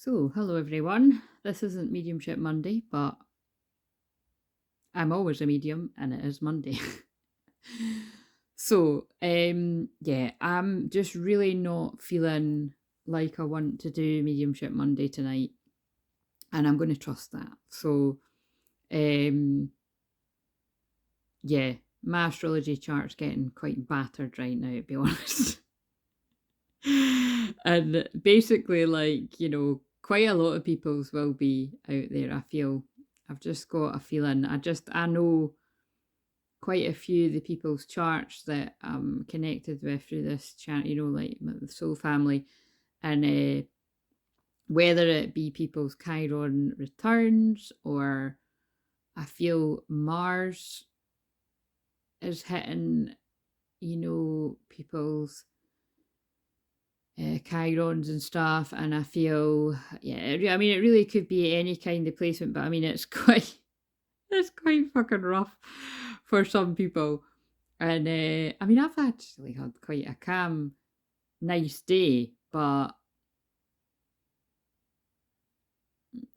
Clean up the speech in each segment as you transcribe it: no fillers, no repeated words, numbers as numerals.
So, hello everyone. This isn't Mediumship Monday, but I'm always a medium and it is Monday. So, yeah, I'm just really not feeling like I want to do Mediumship Monday tonight, and I'm going to trust that. So, yeah, my astrology chart's getting quite battered right now, to be honest. And basically, quite a lot of people's will be out there. I feel I've just got a feeling. I know quite a few of the people's charts that I'm connected with through this chat, like the soul family, and whether it be people's Chiron returns, or I feel Mars is hitting, people's Chirons and stuff, and I feel, I mean, it really could be any kind of placement, but I mean, it's quite fucking rough for some people. And I mean, I've actually had quite a calm, nice day, but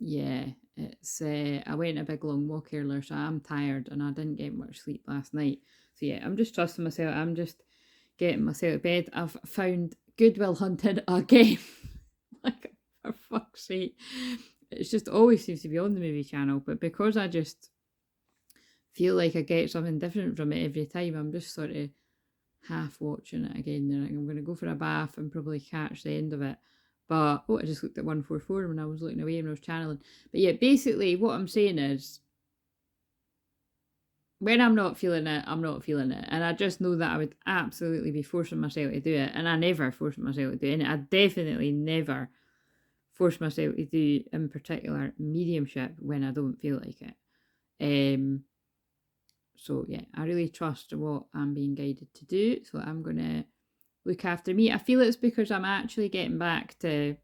yeah, it's I went a big long walk earlier, so I'm tired and I didn't get much sleep last night. So yeah, I'm just trusting myself. I'm just getting myself to bed. I've found Goodwill Hunting again. Like, for fuck's sake. It just always seems to be on the movie channel, but because I just feel like I get something different from it every time, I'm just sort of half watching it again. Then I'm going to go for a bath and probably catch the end of it. But, I just looked at 144 when I was looking away and I was channeling. But yeah, basically what I'm saying is, when I'm not feeling it, I'm not feeling it. And I just know that I would absolutely be forcing myself to do it. And I never force myself to do it. And I definitely never force myself to do, in particular, mediumship when I don't feel like it. So yeah, I really trust what I'm being guided to do. So I'm going to look after me. I feel it's because I'm actually getting back to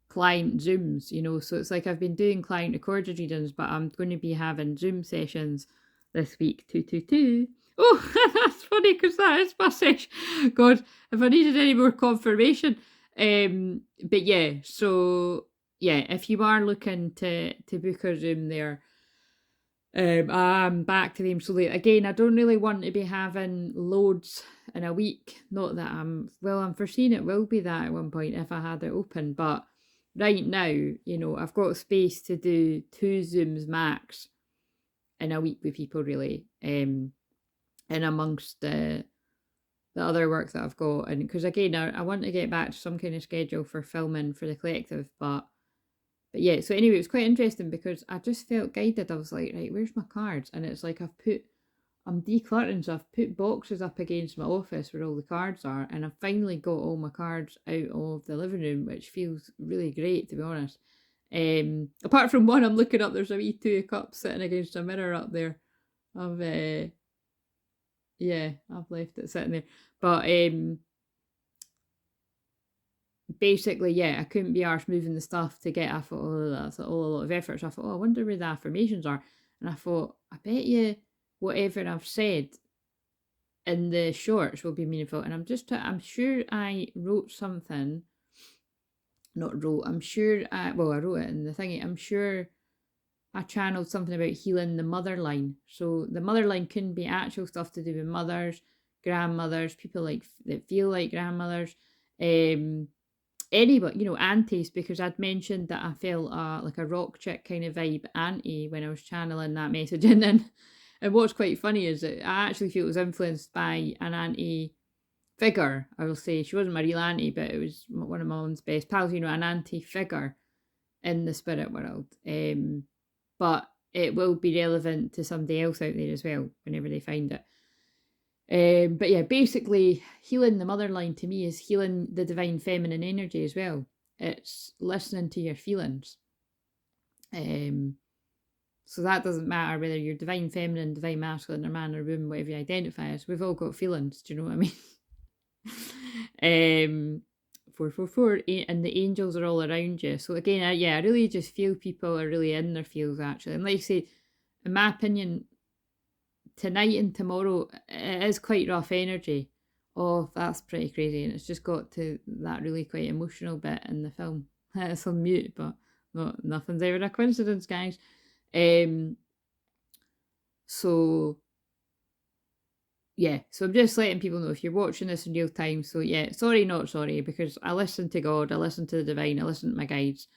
client Zooms, so it's like I've been doing client recorded readings, but I'm going to be having Zoom sessions this week, 222. Oh, that's funny because that is my session. God, if I needed any more confirmation. But yeah, so yeah, if you are looking to book a Zoom there, I'm back to them. So again, I don't really want to be having loads in a week. Not that I'm foreseeing it will be that at one point if I had it open, but right now, I've got space to do 2 Zooms max in a week with people, really, and amongst the other work that I've got. And because again, I want to get back to some kind of schedule for filming for the collective, but yeah, so anyway, it was quite interesting because I just felt guided. I was like, right, where's my cards? And it's like I'm decluttering, so I've put boxes up against my office where all the cards are, and I've finally got all my cards out of the living room, which feels really great, to be honest. Apart from one, I'm looking up, there's a wee 2 of cups sitting against a mirror up there. I've left it sitting there. But basically, yeah, I couldn't be arsed moving the stuff to get. I thought, oh, that's all a lot of effort. So I thought, I wonder where the affirmations are. And I thought, I bet you whatever I've said in the shorts will be meaningful. And I'm sure I wrote something. Not wrote, I'm sure I wrote it in the thingy. I'm sure I channeled something about healing the mother line. So the mother line couldn't be actual stuff to do with mothers, grandmothers, people that feel like grandmothers, anybody, aunties, because I'd mentioned that I felt like a rock chick kind of vibe auntie when I was channeling that message. And what's quite funny is that I actually feel it was influenced by an auntie figure. I will say she wasn't my real auntie, but it was one of my mom's best pals, an auntie figure in the spirit world. But it will be relevant to somebody else out there as well whenever they find it. But yeah, basically, healing the mother line to me is healing the divine feminine energy as well. It's listening to your feelings. So that doesn't matter whether you're divine feminine, divine masculine, or man or woman, whatever you identify as. We've all got feelings. Do you know what I mean? 444, and the angels are all around you. So again, I really just feel people are really in their feels, actually. And like I say, in my opinion, tonight and tomorrow, it is quite rough energy. Oh, that's pretty crazy. And it's just got to that really quite emotional bit in the film. It's on mute, but nothing's ever a coincidence, guys. So yeah, so I'm just letting people know if you're watching this in real time. So yeah, sorry, not sorry, because I listen to God, I listen to the divine, I listen to my guides,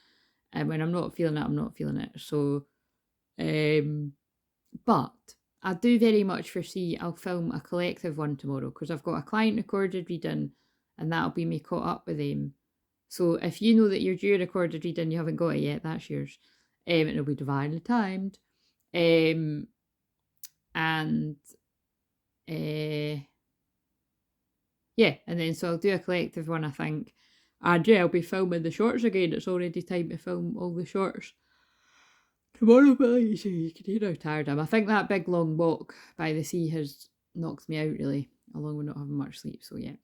and when I'm not feeling it, I'm not feeling it. So, but I do very much foresee I'll film a collective one tomorrow because I've got a client recorded reading, and that'll be me caught up with them. So if you know that you're due a recorded reading, you haven't got it yet, that's yours. It'll be divinely timed. And yeah, and then so I'll do a collective one, I think. And yeah, I'll be filming the shorts again. It's already time to film all the shorts tomorrow, but you can hear how tired I am. I think that big long walk by the sea has knocked me out, really, along with not having much sleep. So yeah,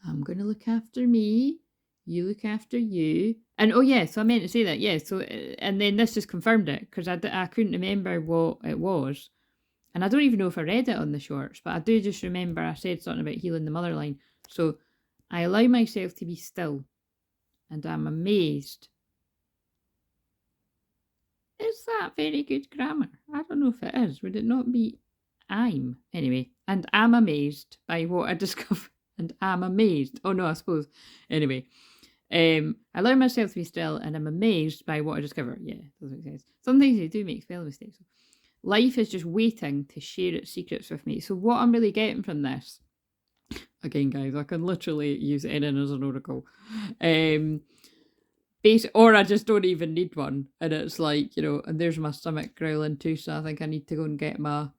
I'm going to look after me. You look after you. And oh yeah, so I meant to say that, yeah. So, and then this just confirmed it, because I couldn't remember what it was. And I don't even know if I read it on the shorts, but I do just remember I said something about healing the motherline. So I allow myself to be still, and I'm amazed. Is that very good grammar? I don't know if it is. Would it not be I'm? Anyway, and I'm amazed by what I discovered. And I'm amazed. Oh no, I suppose. Anyway, I allow myself to be still, and I'm amazed by what I discover. Yeah, does make sense. Sometimes you do make spelling mistakes. Life is just waiting to share its secrets with me. So what I'm really getting from this, again, guys, I can literally use it in as an oracle. Or I just don't even need one. And it's like, and there's my stomach growling too, so I think I need to go and get my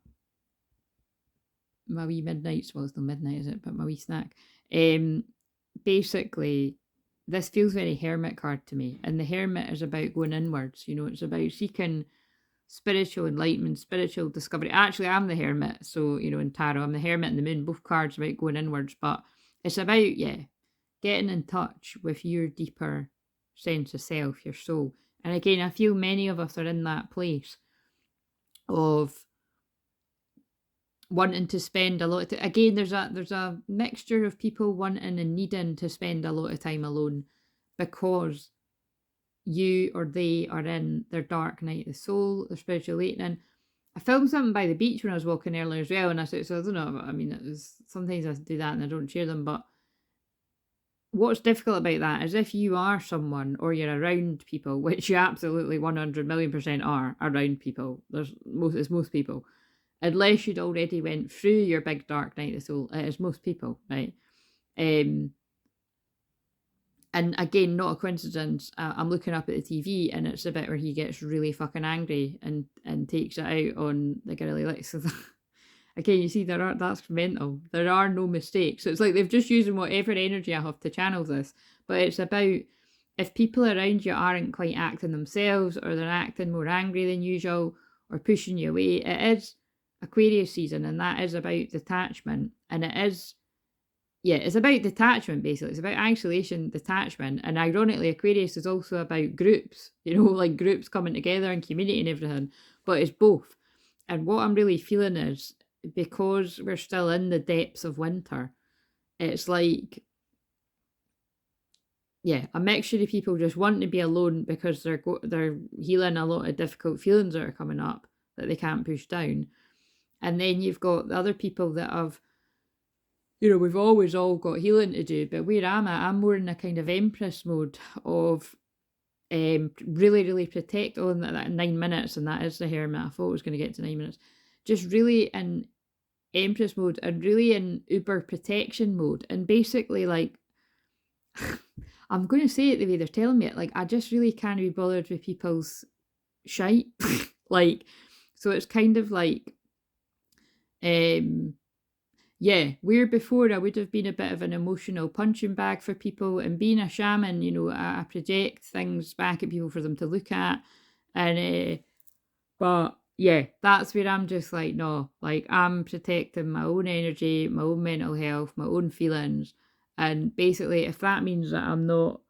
wee midnight, well, it's not midnight, is it? But my wee snack. Basically, this feels very hermit card to me. And the hermit is about going inwards. It's about seeking spiritual enlightenment, spiritual discovery. Actually, I'm the hermit. So, in tarot, I'm the hermit and the moon. Both cards about going inwards. But it's about, getting in touch with your deeper sense of self, your soul. And again, I feel many of us are in that place of wanting to spend a lot of time. Again, there's a mixture of people wanting and needing to spend a lot of time alone because you or they are in their dark night of the soul, their spiritual awakening. I filmed something by the beach when I was walking earlier as well, and I said, so I don't know, I mean, it was, sometimes I do that and I don't share them, but what's difficult about that is if you are someone or you're around people, which you absolutely 100 million% are around people, it's most people, unless you'd already went through your big dark night of the soul, it is most people, right? And again, not a coincidence, I'm looking up at the TV and it's a bit where he gets really fucking angry and takes it out on the girl he likes. So again, you see, that's mental. There are no mistakes. So it's like they've just using whatever energy I have to channel this. But it's about if people around you aren't quite acting themselves, or they're acting more angry than usual, or pushing you away, it is Aquarius season, and that is about detachment. And it is, it's about detachment, basically. It's about isolation, detachment. And ironically, Aquarius is also about groups, like groups coming together and community and everything. But it's both. And what I'm really feeling is, because we're still in the depths of winter, it's like, a mixture of people just wanting to be alone because they're healing a lot of difficult feelings that are coming up that they can't push down. And then you've got the other people that have, we've always all got healing to do, but where I'm at, I'm more in a kind of Empress mode of really, really protect on that 9 minutes, and that is the hermit. I thought I was going to get to 9 minutes. Just really in Empress mode and really in uber protection mode. And basically, like, I'm going to say it the way they're telling me it, like, I just really can't be bothered with people's shite. Like, so it's kind of like, where before I would have been a bit of an emotional punching bag for people, and being a shaman, I project things back at people for them to look at. And, but that's where I'm just like, no, like, I'm protecting my own energy, my own mental health, my own feelings. And basically, if that means that I'm not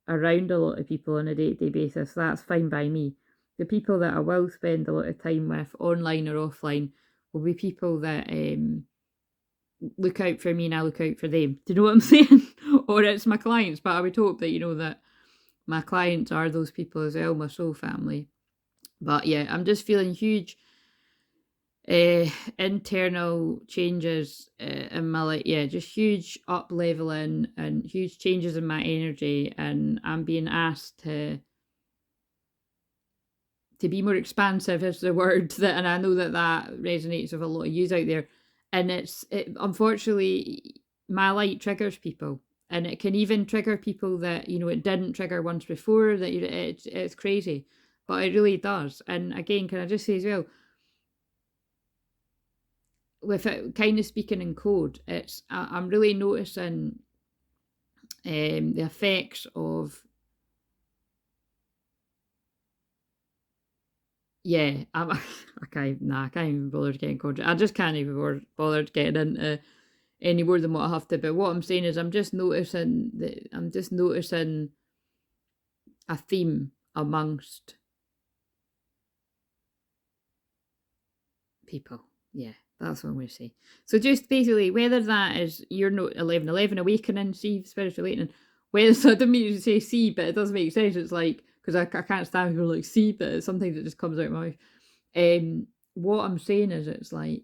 around a lot of people on a day-to-day basis, that's fine by me. The people that I will spend a lot of time with, online or offline, will be people that look out for me and I look out for them. Do you know what I'm saying? Or it's my clients, but I would hope that, that my clients are those people as well, my soul family. But yeah, I'm just feeling huge internal changes in my life. Yeah, just huge up leveling and huge changes in my energy, and I'm being asked to be more expansive is the word, that, and I know that that resonates with a lot of yous out there. And unfortunately, my light triggers people, and it can even trigger people that, you know, it didn't trigger once before. That it's crazy, but it really does. And again, can I just say as well, with it kind of speaking in code, I'm really noticing the effects of, yeah, I can't even bother getting code. I just can't even bother getting into any more than what I have to. But what I'm saying is, I'm just noticing a theme amongst people. Yeah, that's what I'm going to say. So just basically, whether that is your note 1111 awakening, see, spiritual awakening, whether, so I don't mean to say see, but it does make sense. It's like, because I can't stand people like see, but it's something that just comes out of my mouth. What I'm saying is, it's like,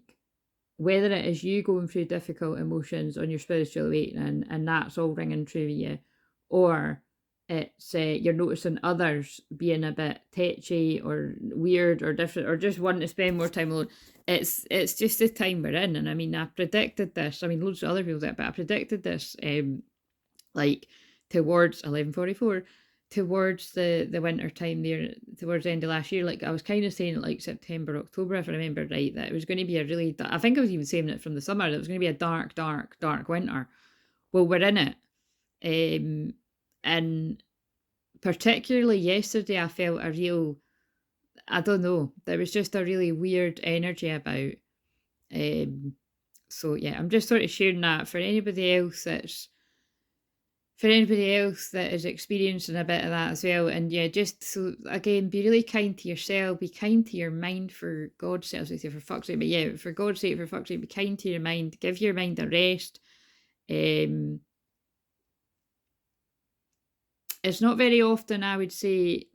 whether it is you going through difficult emotions on your spiritual awakening and that's all ringing true with you, or it's you're noticing others being a bit tetchy or weird or different, or just wanting to spend more time alone, it's just the time we're in. And I mean, I predicted this. I mean, loads of other people did, but I predicted this like towards 1144, towards the winter time there, towards the end of last year. Like I was kind of saying, like September, October, if I remember right, that it was going to be a really, I think I was even saying it from the summer, that it was going to be a dark winter. Well, we're in it. And particularly yesterday, I felt a real, I don't know, there was just a really weird energy about. So yeah, I'm just sort of sharing that for anybody else that is experiencing a bit of that as well. And yeah, just so again, be really kind to yourself, be kind to your mind, for God's sake. I was going to say for fuck's sake, but yeah, for God's sake, for fuck's sake, be kind to your mind, give your mind a rest. It's not very often, I would say,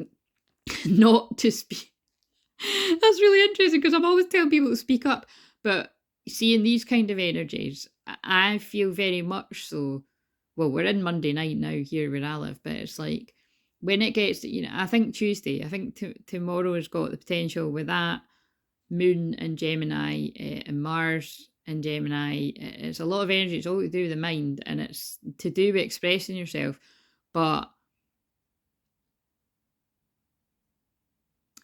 not to speak. That's really interesting, because I'm always telling people to speak up, but seeing these kind of energies, I feel very much so. Well, we're in Monday night now here where I live, but it's like, when it gets, you know, I think Tuesday, I think tomorrow has got the potential with that moon in Gemini and Mars in Gemini. It's a lot of energy. It's all to do with the mind, and it's to do with expressing yourself. But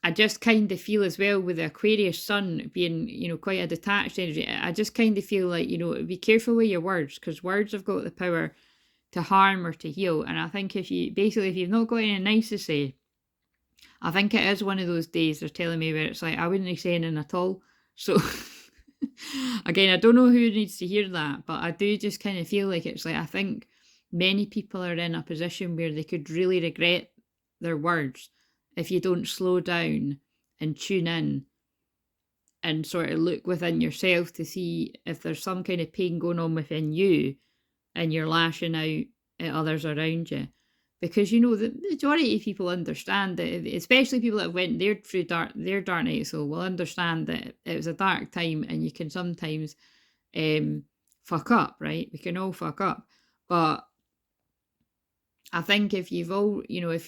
I just kind of feel as well, with the Aquarius sun being, you know, quite a detached energy, I just kind of feel like, you know, be careful with your words, because words have got the power to harm or to heal. And I think if you've not got anything nice to say, I think it is one of those days they're telling me where it's like, I wouldn't say anything at all. So again, I don't know who needs to hear that, but I do just kind of feel like it's like, I think many people are in a position where they could really regret their words if you don't slow down and tune in and sort of look within yourself to see if there's some kind of pain going on within you, and you're lashing out at others around you. Because, you know, the majority of people understand that, especially people that have went through their dark night of soul, will understand that it was a dark time, and you can sometimes fuck up, right? We can all fuck up. But I think if you've all, you know, I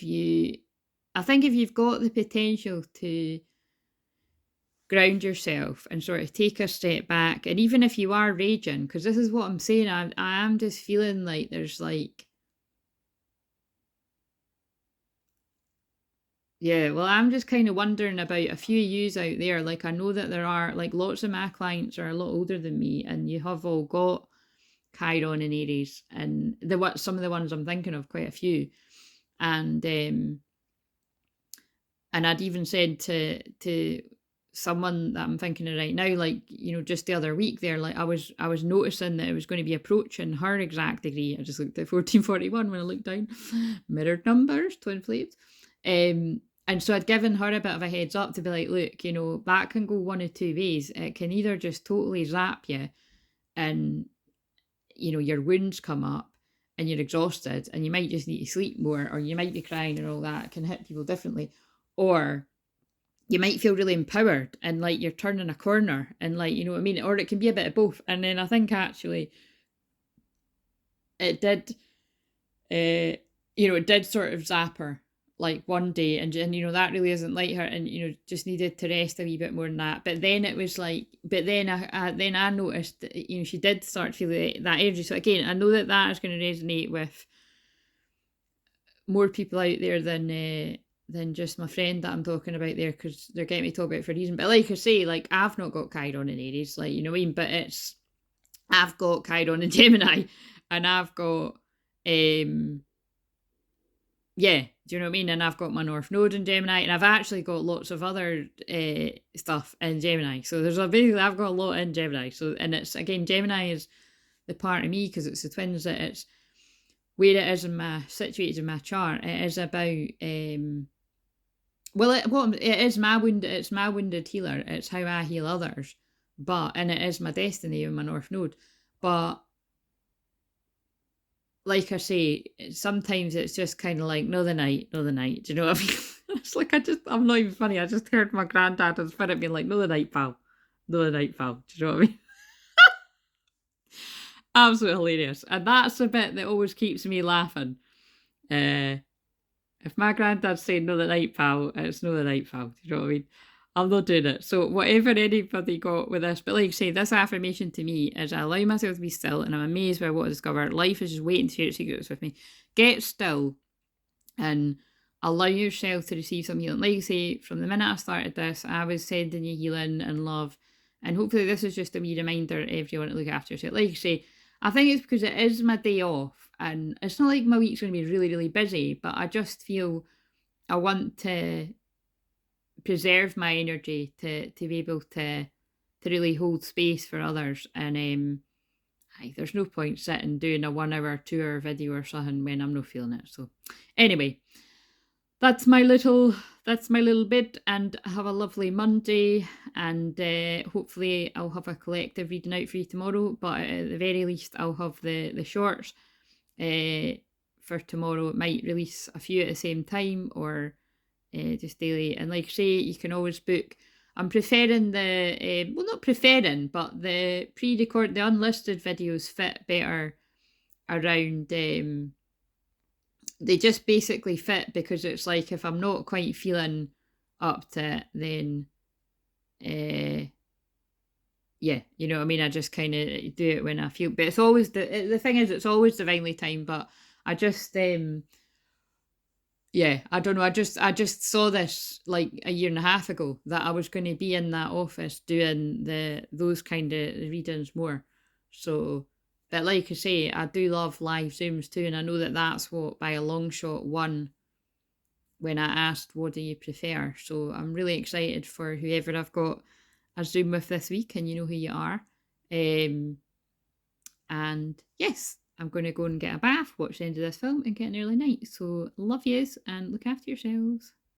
think if you've got the potential to ground yourself and sort of take a step back, and even if you are raging, because this is what I'm saying, I am just feeling like there's like, yeah, well, I'm just kind of wondering about a few of yous out there. Like, I know that there are, like, lots of my clients are a lot older than me, and you have all got Chiron and Aries, and some of the ones I'm thinking of, quite a few. And I'd even said to someone that I'm thinking of right now, like, you know, just the other week there, like I was noticing that it was going to be approaching her exact degree. I just looked at 1441 when I looked down. Mirrored numbers, twin flames. And so I'd given her a bit of a heads up to be like, look, you know, that can go one of two ways. It can either just totally zap you and, you know, your wounds come up, and you're exhausted and you might just need to sleep more, or you might be crying and all that. It can hit people differently. Or you might feel really empowered and like you're turning a corner and like, you know what I mean? Or it can be a bit of both. And then I think actually it did, it did sort of zap her like one day, and that really isn't like her, and just needed to rest a wee bit more than that. But then it was like, but then I noticed that, she did start feeling that energy. So again, I know that is going to resonate with more people out there than just my friend that I'm talking about there, because they're getting me to talk about it for a reason. But like I say, like I've not got Chiron in Aries, like, you know what I mean? But I've got Chiron in Gemini, and I've got yeah, do you know what I mean? And I've got my North Node in Gemini, and I've actually got lots of other stuff in Gemini. So basically I've got a lot in Gemini. So, and it's, again, Gemini is the part of me, because it's the twins, that it's where it is situated in my chart. It is about, it is my it's my wounded healer. It's how I heal others. And it is my destiny in my North Node. But like I say, sometimes it's just kind of like, know the night. Do you know what I mean? It's like, I'm not even funny. I just heard my granddad and spirit being like, know the night, pal. Know the night, pal. Do you know what I mean? Absolutely hilarious. And that's the bit that always keeps me laughing. If my granddad's saying know the night, pal, it's know the night, pal. Do you know what I mean? I'm not doing it. So whatever anybody got with this, but like I say, this affirmation to me is, I allow myself to be still, and I'm amazed by what I discover. Life is just waiting to share its secrets with me. Get still and allow yourself to receive some healing. Like I say, from the minute I started this, I was sending you healing and love, and hopefully this is just a wee reminder to everyone to look after yourself. Like I say, I think it's because it is my day off, and it's not like my week's going to be really, really busy, but I just feel I want to preserve my energy to be able to really hold space for others. And there's no point sitting doing a 1 hour, 2 hour video or something when I'm not feeling it. So anyway, that's my little bit, and have a lovely Monday, and hopefully I'll have a collective reading out for you tomorrow, but at the very least I'll have the shorts for tomorrow. It might release a few at the same time, or just daily. And like I say, you can always book. I'm preferring not preferring, but the pre-record, the unlisted videos fit better around. They just basically fit, because it's like, if I'm not quite feeling up to it, then yeah, you know what I mean? I just kind of do it when I feel. But it's always the thing is, it's always divinely timed. But I just yeah, I don't know. I just saw this like a year and a half ago, that I was going to be in that office doing those kind of readings more. So, but like I say, I do love live Zooms too, and I know that that's what by a long shot won when I asked, what do you prefer? So I'm really excited for whoever I've got a Zoom with this week, and you know who you are. And yes, I'm going to go and get a bath, watch the end of this film, and get an early night. So love yous, and look after yourselves.